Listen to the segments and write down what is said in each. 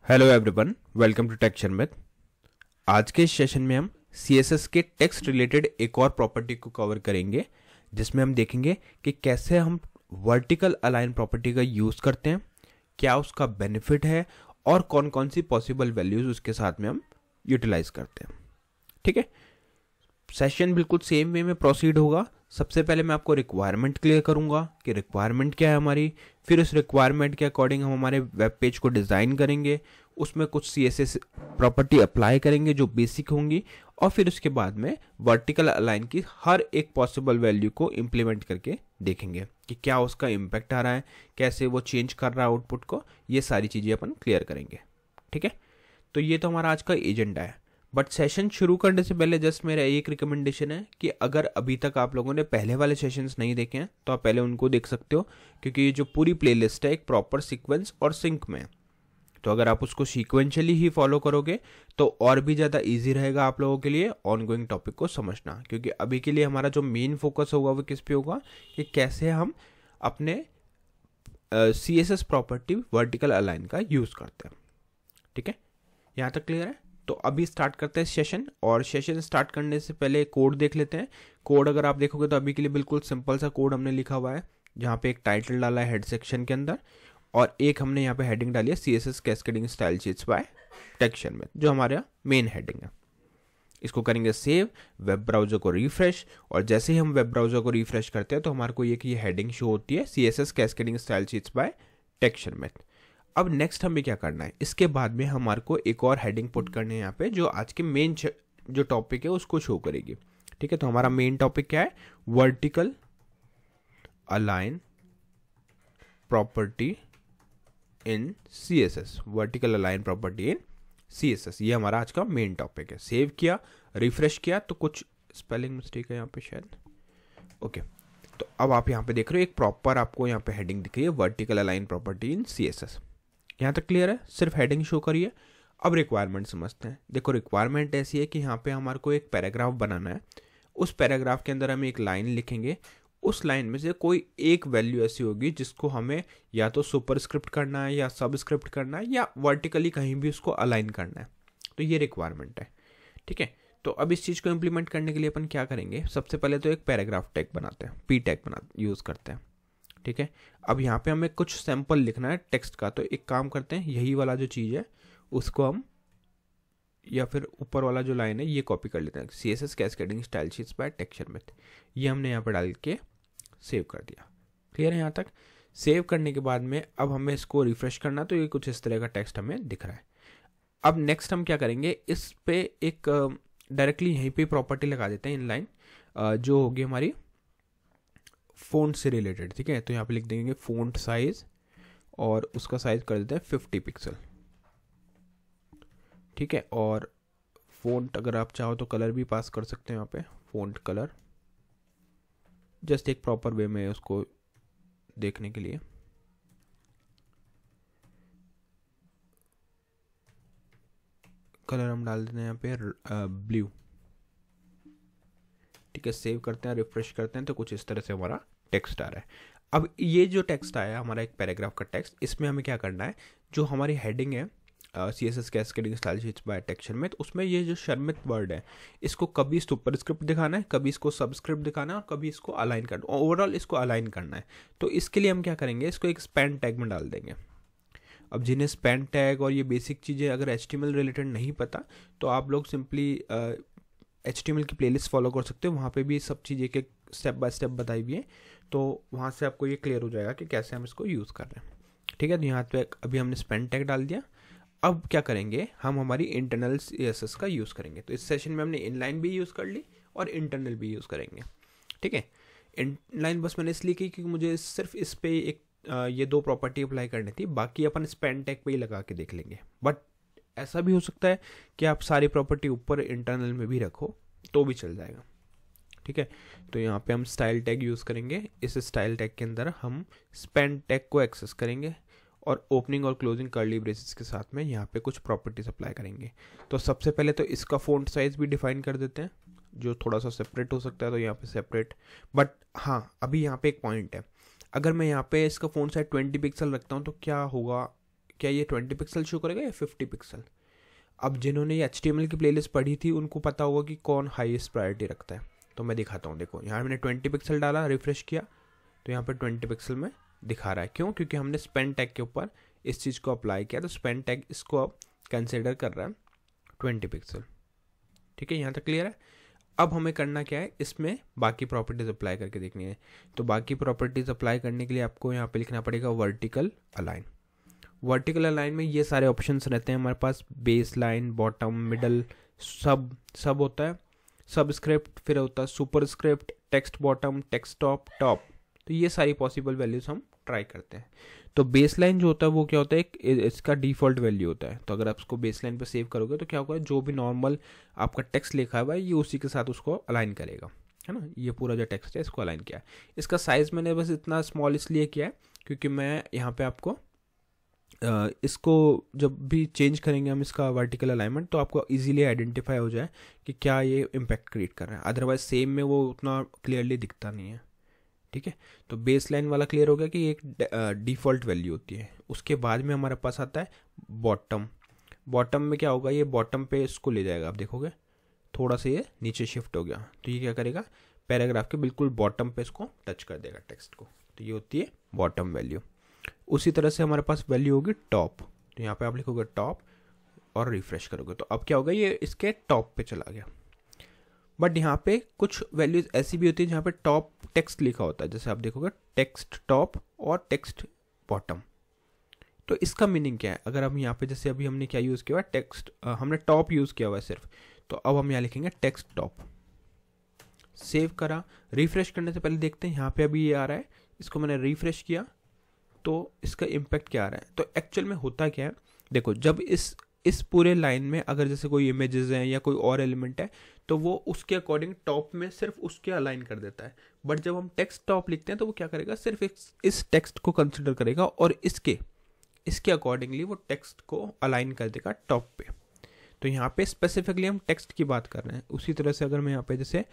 Hello everyone, welcome to Techshan with. आज के इस सेशन में हम CSS के टेक्स्ट रिलेटेड एक और प्रॉपर्टी को कवर करेंगे, जिसमें हम देखेंगे कि कैसे हम वर्टिकल अलाइन प्रॉपर्टी का यूज़ करते हैं, क्या उसका बेनिफिट है और कौन कौन सी पॉसिबल वैल्यूज उसके साथ में हम यूटिलाइज करते हैं। ठीक है, सेशन बिल्कुल सेम वे में प्रोसीड होगा। सबसे पहले मैं आपको रिक्वायरमेंट क्लियर करूंगा कि रिक्वायरमेंट क्या है हमारी, फिर उस रिक्वायरमेंट के अकॉर्डिंग हम हमारे वेब पेज को डिज़ाइन करेंगे, उसमें कुछ CSS प्रॉपर्टी अप्लाई करेंगे जो बेसिक होंगी, और फिर उसके बाद में वर्टिकल अलाइन की हर एक पॉसिबल वैल्यू को इम्प्लीमेंट करके देखेंगे कि क्या उसका इम्पैक्ट आ रहा है, कैसे वो चेंज कर रहा है आउटपुट को। ये सारी चीज़ें अपन क्लियर करेंगे। ठीक है, तो ये तो हमारा आज का एजेंडा है। बट सेशन शुरू करने से पहले जस्ट मेरा एक रिकमेंडेशन है कि अगर अभी तक आप लोगों ने पहले वाले सेशंस नहीं देखे हैं तो आप पहले उनको देख सकते हो, क्योंकि ये जो पूरी प्लेलिस्ट है एक प्रॉपर सीक्वेंस और सिंक में है। तो अगर आप उसको सीक्वेंशियली ही फॉलो करोगे तो और भी ज़्यादा इजी रहेगा आप लोगों के लिए ऑनगोइंग टॉपिक को समझना, क्योंकि अभी के लिए हमारा जो मेन फोकस होगा वो किस पे होगा कि कैसे हम अपने CSS प्रॉपर्टी वर्टिकल अलाइन का यूज़ करते हैं। ठीक है, यहाँ तक क्लियर है? तो अभी स्टार्ट करते हैं सेशन, और सेशन स्टार्ट करने से पहले कोड देख लेते हैं। कोड अगर आप देखोगे तो अभी के लिए बिल्कुल सिंपल सा कोड हमने लिखा हुआ है, जहाँ पे एक टाइटल डाला है हेड सेक्शन के अंदर, और एक हमने यहाँ पे हेडिंग डाली है CSS cascading style sheets by Techshan में, जो हमारा मेन हेडिंग है। इसको करेंगे सेव, वेब ब्राउजर को रिफ्रेश, और जैसे ही हम वेब ब्राउजर को रिफ्रेश करते हैं तो हमारे को ये हेडिंग शो होती है CSS cascading style sheets by Techshan में। अब नेक्स्ट हमें क्या करना है, इसके बाद में हमारे को एक और हेडिंग पुट करनी है यहाँ पे, जो आज के मेन जो टॉपिक है उसको शो करेगी। ठीक है, तो हमारा मेन टॉपिक क्या है, vertical align property in CSS, vertical align property in CSS, ये हमारा आज का मेन टॉपिक है। सेव किया, रिफ्रेश किया तो कुछ स्पेलिंग मिस्टेक है यहाँ पे शायद। ओके, तो अब आप यहाँ पे देख रहे हो एक प्रॉपर आपको यहाँ पे हेडिंग दिख रही है, vertical align property in CSS। यहाँ तक क्लियर है? सिर्फ हेडिंग शो करिए। अब रिक्वायरमेंट समझते हैं। देखो, रिक्वायरमेंट ऐसी है कि यहाँ पे हमारे को एक पैराग्राफ बनाना है। उस पैराग्राफ के अंदर हम एक लाइन लिखेंगे, उस लाइन में से कोई एक वैल्यू ऐसी होगी जिसको हमें या तो सुपरस्क्रिप्ट करना है या सबस्क्रिप्ट करना है या वर्टिकली कहीं भी उसको अलाइन करना है। तो ये रिक्वायरमेंट है। ठीक है, तो अब इस चीज़ को इम्प्लीमेंट करने के लिए अपन क्या करेंगे, सबसे पहले तो एक पैराग्राफ टैग बनाते हैं, P टैग यूज़ करते हैं। ठीक है, अब यहाँ पे हमें कुछ सैंपल लिखना है टेक्स्ट का, तो एक काम करते हैं, यही वाला जो चीज़ है उसको हम, या फिर ऊपर वाला जो लाइन है ये कॉपी कर लेते हैं, CSS cascading style sheets by texture method, ये हमने यहाँ पे डाल के सेव कर दिया। क्लियर है यहाँ तक? सेव करने के बाद में अब हमें इसको रिफ्रेश करना, तो ये कुछ इस तरह का टेक्स्ट हमें दिख रहा है। अब नेक्स्ट हम क्या करेंगे, इस पे एक डायरेक्टली यहीं पे प्रॉपर्टी लगा देते हैं इनलाइन, जो होगी हमारी फ़ॉन्ट से रिलेटेड। ठीक है, तो यहाँ पे लिख देंगे फ़ॉन्ट साइज, और उसका साइज कर देते हैं 50 पिक्सल। ठीक है, और फ़ॉन्ट अगर आप चाहो तो कलर भी पास कर सकते हैं यहाँ पे, फ़ॉन्ट कलर, जस्ट एक प्रॉपर वे में उसको देखने के लिए। कलर हम डाल देते हैं यहाँ पे ब्लू। ठीक है, सेव करते हैं, रिफ्रेश करते हैं, तो कुछ इस तरह से हमारा टेक्स्ट आ रहा है। अब ये जो टेक्स्ट आया हमारा एक पैराग्राफ का टेक्स्ट, इसमें हमें क्या करना है, जो हमारी हेडिंग है CSS cascading style sheets by texture में, तो उसमें ये जो शर्मित वर्ड है इसको कभी सुपरस्क्रिप्ट दिखाना है, कभी इसको सबस्क्रिप्ट दिखाना है, और कभी इसको अलाइन करना, ओवरऑल इसको अलाइन करना है। तो इसके लिए हम क्या करेंगे, इसको एक स्पैन टैग में डाल देंगे। अब जिन्हें स्पैन टैग और ये बेसिक चीज़ें अगर HTML रिलेटेड नहीं पता, तो आप लोग सिंपली HTML की प्लेलिस्ट फॉलो कर सकते हो, वहाँ पे भी सब चीज़ें के स्टेप बाय स्टेप बताई हुई है, तो वहाँ से आपको ये क्लियर हो जाएगा कि कैसे हम इसको यूज़ कर रहे हैं। ठीक है, तो यहाँ पे अभी हमने स्पैन टैग डाल दिया। अब क्या करेंगे, हम हमारी इंटरनल CSS का यूज़ करेंगे। तो इस सेशन में हमने इनलाइन भी यूज़ कर ली और इंटरनल भी यूज़ करेंगे। ठीक है, इनलाइन बस मैंने इसलिए की क्योंकि मुझे सिर्फ इस पे एक ये दो प्रॉपर्टी अप्लाई करनी थी, बाकी अपन स्पैन टैग पे ही लगा के देख लेंगे। बट ऐसा भी हो सकता है कि आप सारी प्रॉपर्टी ऊपर इंटरनल में भी रखो तो भी चल जाएगा। ठीक है, तो यहाँ पे हम स्टाइल टैग यूज़ करेंगे। इस स्टाइल टैग के अंदर हम स्पैन टैग को एक्सेस करेंगे, और ओपनिंग और क्लोजिंग कर्ली ब्रेसेस के साथ में यहाँ पे कुछ प्रॉपर्टीज अप्लाई करेंगे। तो सबसे पहले तो इसका फ़ॉन्ट साइज़ भी डिफाइन कर देते हैं, जो थोड़ा सा सेपरेट हो सकता है, तो यहाँ पे सेपरेट। बट हाँ, अभी यहाँ पे एक पॉइंट है, अगर मैं यहाँ पे इसका फ़ॉन्ट साइज 20 पिक्सल रखता हूँ तो क्या होगा क्या ये 20 पिक्सल शो करेगा या 50 पिक्सल? अब जिन्होंने ये HTML की प्लेलिस्ट पढ़ी थी उनको पता होगा कि कौन हाईएस्ट प्रायोरिटी रखता है। तो मैं दिखाता हूँ, देखो यहाँ मैंने 20 पिक्सल डाला, रिफ्रेश किया तो यहाँ पर 20 पिक्सल में दिखा रहा है। क्यों? क्योंकि हमने स्पेन टैग के ऊपर इस चीज़ को अप्लाई किया, तो स्पेन टैग इसको अब कंसिडर कर रहा है 20 पिक्सल। ठीक है, यहाँ तक क्लियर है। अब हमें करना क्या है, इसमें बाकी प्रॉपर्टीज अप्लाई करके देखनी है। तो बाकी प्रॉपर्टीज अप्लाई करने के लिए आपको यहाँ पे लिखना पड़ेगा वर्टिकल अलाइन। वर्टिकल अलाइन में ये सारे ऑप्शंस रहते हैं हमारे पास, बेस लाइन, बॉटम, मिडल, सब होता है, सब स्क्रिप्ट, फिर होता है super script, text bottom, text top, top. तो ये सारी पॉसिबल वैल्यूज हम ट्राई करते हैं। तो बेस लाइन जो होता है वो क्या होता है, इसका डिफ़ॉल्ट वैल्यू होता है। तो अगर आप उसको बेस लाइन पर सेव करोगे तो क्या होगा, जो भी नॉर्मल आपका टेक्स्ट लिखा हुआ है ये उसी के साथ उसको अलाइन करेगा, है ना। ये पूरा जो टेक्स्ट है इसको अलाइन किया है। इसका साइज़ मैंने बस इतना स्मॉल इसलिए किया है क्योंकि मैं यहाँ पे आपको इसको जब भी चेंज करेंगे हम इसका वर्टिकल अलाइनमेंट तो आपको इजीली आइडेंटिफाई हो जाए कि क्या ये इम्पैक्ट क्रिएट कर रहा है। अदरवाइज सेम में वो उतना क्लियरली दिखता नहीं है। ठीक है, तो बेस लाइन वाला क्लियर हो गया कि एक डिफ़ॉल्ट वैल्यू होती है। उसके बाद में हमारे पास आता है बॉटम। बॉटम में क्या होगा, ये बॉटम पे इसको ले जाएगा। आप देखोगे थोड़ा सा ये नीचे शिफ्ट हो गया तो ये क्या करेगा, पैराग्राफ के बिल्कुल बॉटम पे इसको टच कर देगा टेक्स्ट को। तो ये होती है बॉटम वैल्यू। उसी तरह से हमारे पास वैल्यू होगी टॉप। तो यहाँ पे आप लिखोगे टॉप और रिफ्रेश करोगे तो अब क्या होगा, ये इसके टॉप पे चला गया। बट यहाँ पे कुछ वैल्यूज ऐसी भी होती है जहाँ पे टॉप टेक्स्ट लिखा होता है, जैसे आप देखोगे टेक्स्ट टॉप और टेक्स्ट बॉटम। तो इसका मीनिंग क्या है, अगर हम यहाँ पे जैसे अभी हमने क्या यूज़ किया हुआ है, टेक्स्ट हमने टॉप यूज़ किया हुआ है सिर्फ, तो अब हम यहाँ लिखेंगे टेक्स्ट टॉप। सेव करा, रिफ्रेश करने से पहले देखते हैं यहाँ पे अभी ये आ रहा है। इसको मैंने रिफ्रेश किया तो इसका इम्पैक्ट क्या आ रहा है। तो एक्चुअल में होता क्या है, देखो जब इस पूरे लाइन में अगर जैसे कोई इमेजेस हैं या कोई और एलिमेंट है तो वो उसके अकॉर्डिंग टॉप में सिर्फ उसके अलाइन कर देता है। बट जब हम टेक्स्ट टॉप लिखते हैं तो वो क्या करेगा, सिर्फ इस टेक्स्ट को कंसिडर करेगा और इसके अकॉर्डिंगली वो टेक्स्ट को अलाइन कर देगा टॉप पे। तो यहाँ पे स्पेसिफिकली हम टेक्स्ट की बात कर रहे हैं। उसी तरह से अगर मैं यहाँ पे जैसे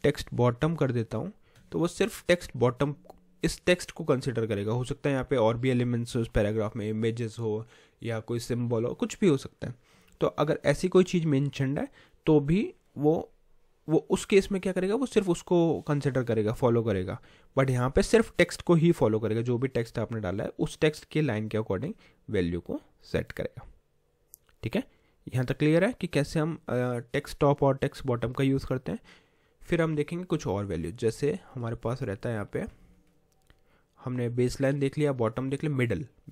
टेक्स्ट बॉटम कर देता हूँ तो वो सिर्फ टेक्स्ट बॉटम इस टेक्स्ट को कंसिडर करेगा। हो सकता है यहाँ पे और भी एलिमेंट्स उस पैराग्राफ में, इमेजेस हो या कोई सिंबल हो, कुछ भी हो सकता है। तो अगर ऐसी कोई चीज़ मेंशन्ड है तो भी वो उस केस में क्या करेगा, वो सिर्फ उसको कंसिडर करेगा, फॉलो करेगा। बट यहाँ पे सिर्फ टेक्स्ट को ही फॉलो करेगा, जो भी टेक्स्ट आपने डाला है उस टेक्स्ट के लाइन के अकॉर्डिंग वैल्यू को सेट करेगा। ठीक है, यहाँ तक क्लियर है कि कैसे हम टेक्स्ट टॉप और टेक्स्ट बॉटम का यूज़ करते हैं। फिर हम देखेंगे कुछ और वैल्यू, जैसे हमारे पास रहता है यहाँ पे, हमने बेस लाइन देख लिया, बॉटम देख लिया,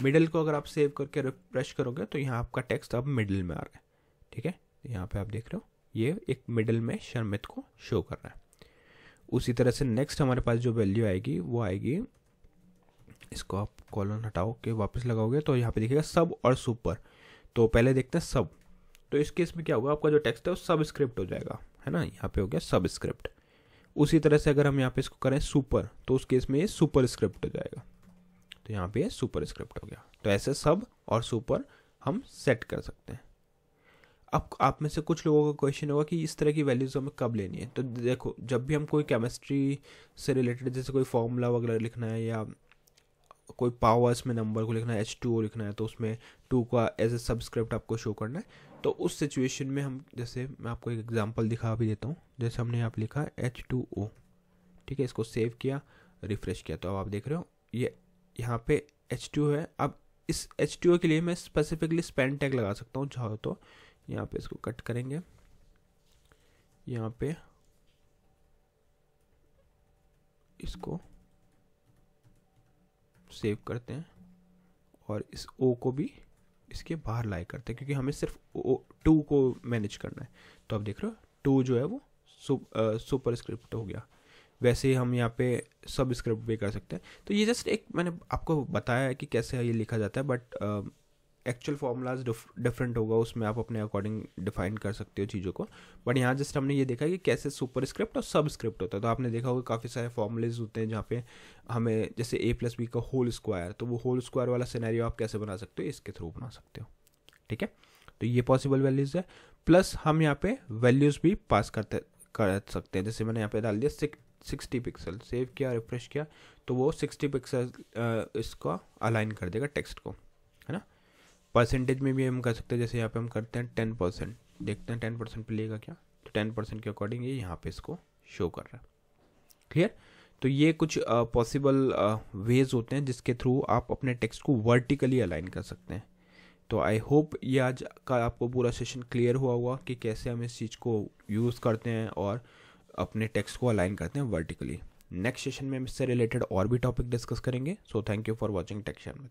मिडल को अगर आप सेव करके रिफ्रेश करोगे तो यहाँ आपका टेक्स्ट अब मिडल में आ रहा है। ठीक है, यहाँ पे आप देख रहे हो ये एक मिडल में शर्मित को शो कर रहा है। उसी तरह से नेक्स्ट हमारे पास जो वैल्यू आएगी वो आएगी, इसको आप कॉलन हटाओ के वापस लगाओगे तो यहाँ पे दिखेगा सब और सुपर। तो पहले देखते हैं सब। तो इस केस में क्या होगा, आपका जो टेक्स्ट है वो सब स्क्रिप्ट हो जाएगा, है ना। यहाँ पे हो गया सब स्क्रिप्ट। उसी तरह से अगर हम यहाँ पे इसको करें सुपर तो उस केस में ये सुपर स्क्रिप्ट हो जाएगा। तो यहाँ पे सुपर स्क्रिप्ट हो गया। तो ऐसे सब और सुपर हम सेट कर सकते हैं। अब आप में से कुछ लोगों का क्वेश्चन होगा कि इस तरह की वैल्यूज हमें कब लेनी है। तो देखो, जब भी हम कोई केमिस्ट्री से रिलेटेड जैसे कोई फॉर्मूला वगैरह लिखना है या कोई पावर्स में नंबर को लिखना है, H2O लिखना है, तो उसमें 2 का एज ए सबस्क्रिप्ट आपको शो करना है। तो उस सिचुएशन में हम, जैसे मैं आपको एक एग्जांपल दिखा भी देता हूँ। जैसे हमने यहाँ पे लिखा H2O, ठीक है, इसको सेव किया, रिफ्रेश किया, तो अब आप देख रहे हो ये यहाँ पे H2O है। अब इस H2O के लिए मैं स्पेसिफिकली स्पेन टैग लगा सकता हूँ चाहो तो। यहाँ पे इसको कट करेंगे, यहाँ पे इसको सेव करते हैं और इस O को भी इसके बाहर लाई करते हैं क्योंकि हमें सिर्फ 2 को मैनेज करना है। तो आप देख रहे हो 2 जो है वो सुपर स्क्रिप्ट हो गया। वैसे ही हम यहाँ पे सब स्क्रिप्ट भी कर सकते हैं। तो ये जस्ट एक मैंने आपको बताया है कि कैसे ये लिखा जाता है, बट एक्चुअल फार्मूलाज डिफरेंट होगा, उसमें आप अपने अकॉर्डिंग डिफाइन कर सकते हो चीज़ों को। बट यहाँ जस्ट हमने ये देखा कि कैसे सुपर स्क्रिप्ट और सब स्क्रिप्ट होता है। तो आपने देखा होगा काफ़ी सारे फॉर्मूलेज होते हैं जहाँ पे हमें जैसे A+B का होल स्क्वायर, तो वो होल स्क्वायर वाला सिनेरियो आप कैसे बना सकते हो, इसके थ्रू बना सकते हो। ठीक है, तो ये पॉसिबल वैल्यूज़ है। प्लस हम यहाँ पे वैल्यूज़ भी पास कर सकते हैं। जैसे मैंने यहाँ पे डाल दिया 60 पिक्सल, सेव किया, रिफ्रेश किया, तो वो 60 पिक्सल इसको अलाइन कर देगा टेक्स्ट को, है ना। परसेंटेज में भी हम कर सकते हैं, जैसे यहाँ पे हम करते हैं 10%, देखते हैं 10% पे लेगा क्या, तो 10% के अकॉर्डिंग ये यहाँ पे इसको शो कर रहा है। क्लियर? तो ये कुछ पॉसिबल वेज होते हैं जिसके थ्रू आप अपने टेक्स्ट को वर्टिकली अलाइन कर सकते हैं। तो आई होप ये आज का आपको पूरा सेशन क्लियर हुआ होगा कि कैसे हम इस चीज़ को यूज़ करते हैं और अपने टेक्स्ट को अलाइन करते हैं वर्टिकली। नेक्स्ट सेशन में हम इससे रिलेटेड और भी टॉपिक डिस्कस करेंगे। So thank you for watching Techshan में।